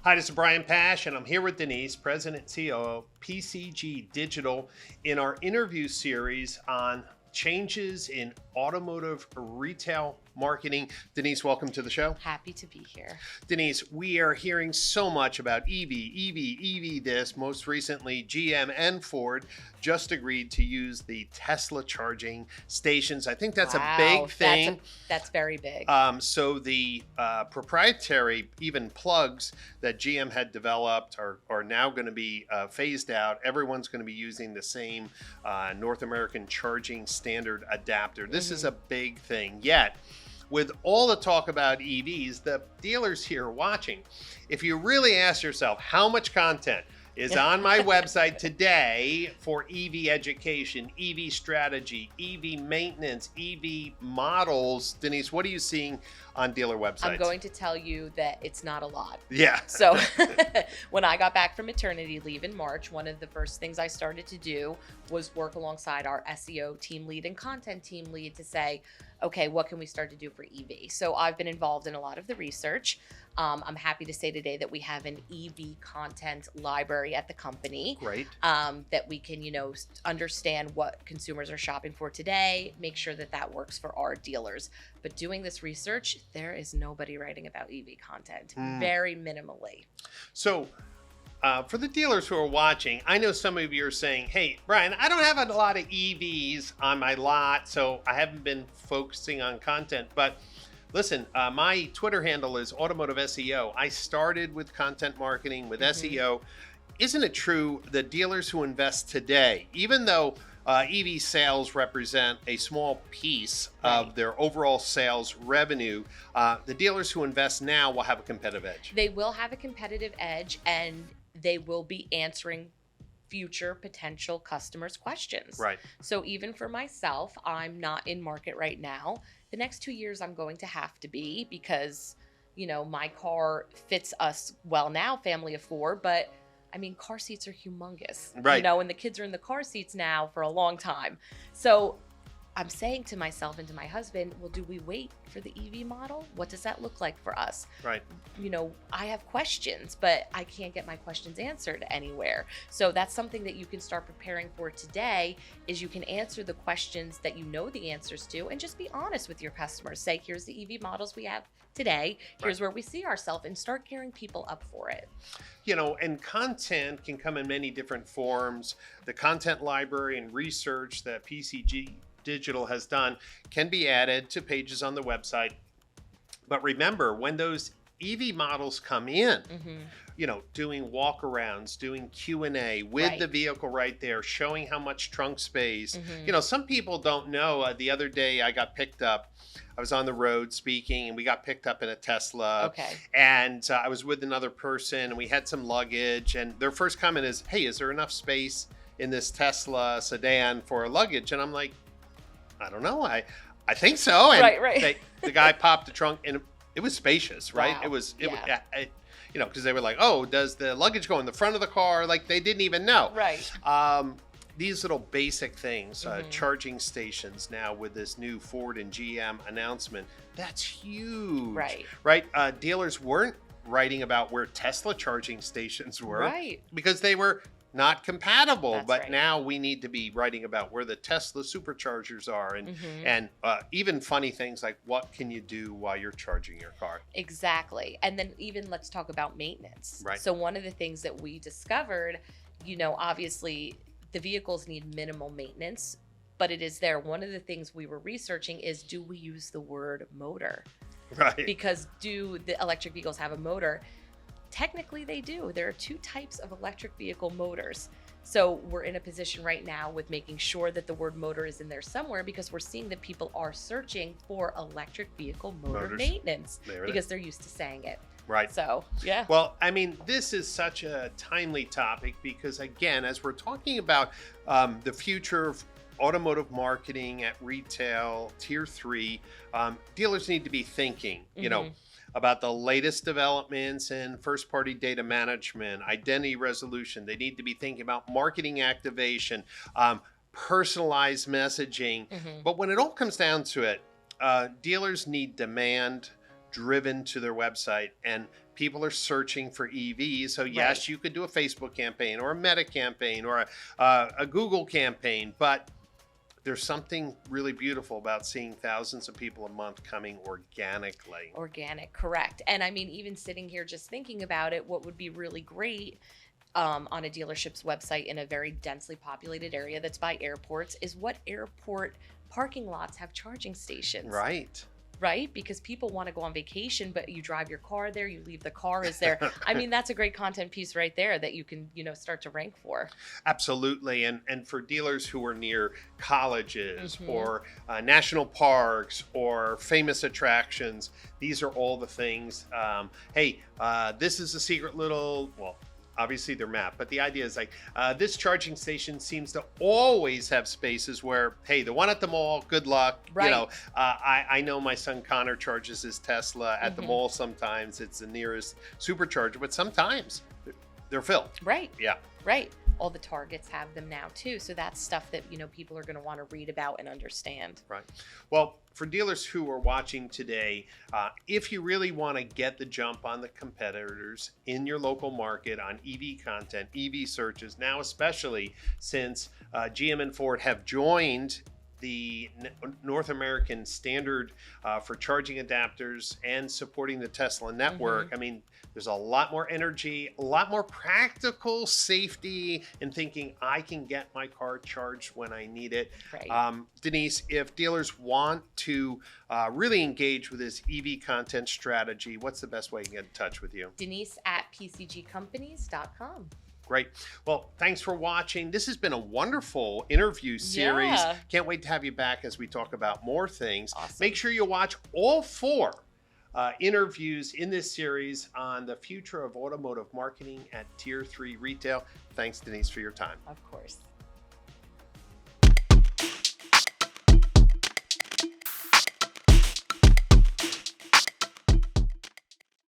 Hi, this is Brian Pash, and I'm here with Denise, President and CEO of PCG Digital, in our interview series on changes in automotive retail marketing. Denise, welcome to the show. Happy to be here. Denise, we are hearing so much about EV this. Most recently, GM and Ford just agreed to use the Tesla charging stations. I think that's a big thing. That's very big. So the proprietary even plugs that GM had developed are now going to be phased out. Everyone's going to be using the same North American charging standard adapter. This is a big thing. Yet, with all the talk about EVs, the dealers here watching, if you really ask yourself how much content is on my website today for EV education, EV strategy, EV maintenance, EV models, Denise, what are you seeing on dealer websites? I'm going to tell you that it's not a lot. Yeah. So when I got back from maternity leave in March, one of the first things I started to do was work alongside our SEO team lead and content team lead to say, okay, what can we start to do for EV? So I've been involved in a lot of the research. I'm happy to say today that we have an EV content library at the company. Great. That we can, understand what consumers are shopping for today, make sure that that works for our dealers. But doing this research, there is nobody writing about EV content, very minimally. So for the dealers who are watching, I know some of you are saying, hey, Brian, I don't have a lot of EVs on my lot, so I haven't been focusing on content. But listen, my Twitter handle is Automotive SEO. I started with content marketing, with SEO. Isn't it true that dealers who invest today, even though EV sales represent a small piece of their overall sales revenue, the dealers who invest now will have a competitive edge? They will have a competitive edge, and they will be answering future potential customers' questions. Right. So even for myself, I'm not in market right now. The next 2 years I'm going to have to be, because, my car fits us well now, family of four, but I mean, car seats are humongous, right? And the kids are in the car seats now for a long time. So I'm saying to myself and to my husband, well, do we wait for the EV model? What does that look like for us? Right. I have questions, but I can't get my questions answered anywhere. So that's something that you can start preparing for today, is you can answer the questions that you know the answers to, and just be honest with your customers. Say, here's the EV models we have today. Here's where we see ourselves, and start gearing people up for it. And content can come in many different forms. The content library and research that PCG Digital has done can be added to pages on the website. But remember, when those EV models come in, doing walkarounds, doing Q&A with the vehicle right there, showing how much trunk space. Some people don't know. The other day I got picked up. I was on the road speaking, and we got picked up in a Tesla. Okay. And I was with another person, and we had some luggage. And their first comment is, hey, is there enough space in this Tesla sedan for luggage? And I'm like, I don't know. I think so. And right. The guy popped the trunk, and it was spacious, right? Wow. It was, because they were like, oh, does the luggage go in the front of the car? Like, they didn't even know. Right. These little basic things, charging stations now with this new Ford and GM announcement, that's huge. Right. Dealers weren't writing about where Tesla charging stations were. Right. Because they were not compatible. That's but right. Now we need to be writing about where the Tesla superchargers are, and even funny things like, what can you do while you're charging your car? Exactly. And then even let's talk about maintenance. Right. So one of the things that we discovered, obviously the vehicles need minimal maintenance, but it is there. One of the things we were researching is, do we use the word motor? Right. Because do the electric vehicles have a motor? Technically, they do. There are two types of electric vehicle motors. So we're in a position right now with making sure that the word motor is in there somewhere, because we're seeing that people are searching for electric vehicle motor maintenance because they're used to saying it. Right. So, yeah. Well, I mean, this is such a timely topic because, again, as we're talking about the future of automotive marketing at retail, tier 3, dealers need to be thinking, about the latest developments in first-party data management, identity resolution. They need to be thinking about marketing activation, personalized messaging. But when it all comes down to it, dealers need demand driven to their website, and people are searching for EVs. So yes, Right. you could do a Facebook campaign or a Meta campaign or a Google campaign, but there's something really beautiful about seeing thousands of people a month coming organically. Organic, correct. And I mean, even sitting here just thinking about it, what would be really great on a dealership's website in a very densely populated area that's by airports is what airport parking lots have charging stations. Right. Right? Because people want to go on vacation, but you drive your car there, you leave the car is there. I mean, that's a great content piece right there that you can, start to rank for. Absolutely. And for dealers who are near colleges Mhm. or national parks or famous attractions, these are all the things. Hey, this is a secret little, well, obviously they're mapped, but the idea is like this charging station seems to always have spaces where, hey, the one at the mall, good luck. Right. I know my son Connor charges his Tesla at the Mhm. mall sometimes. It's the nearest supercharger, but sometimes they're filled. Right. Yeah. Right. All the Targets have them now too. So that's stuff that, people are going to want to read about and understand. Right. Well, for dealers who are watching today, if you really want to get the jump on the competitors in your local market on EV content, EV searches, now especially since GM and Ford have joined the North American standard for charging adapters and supporting the Tesla network. I mean, there's a lot more energy, a lot more practical safety in thinking I can get my car charged when I need it. Right. Denise, if dealers want to really engage with this EV content strategy, what's the best way to get in touch with you? Denise at pcgcompanies.com. Great. Well, thanks for watching. This has been a wonderful interview series. Yeah. Can't wait to have you back as we talk about more things. Awesome. Make sure you watch all 4 interviews in this series on the future of automotive marketing at Tier 3 retail. Thanks, Denise, for your time. Of course.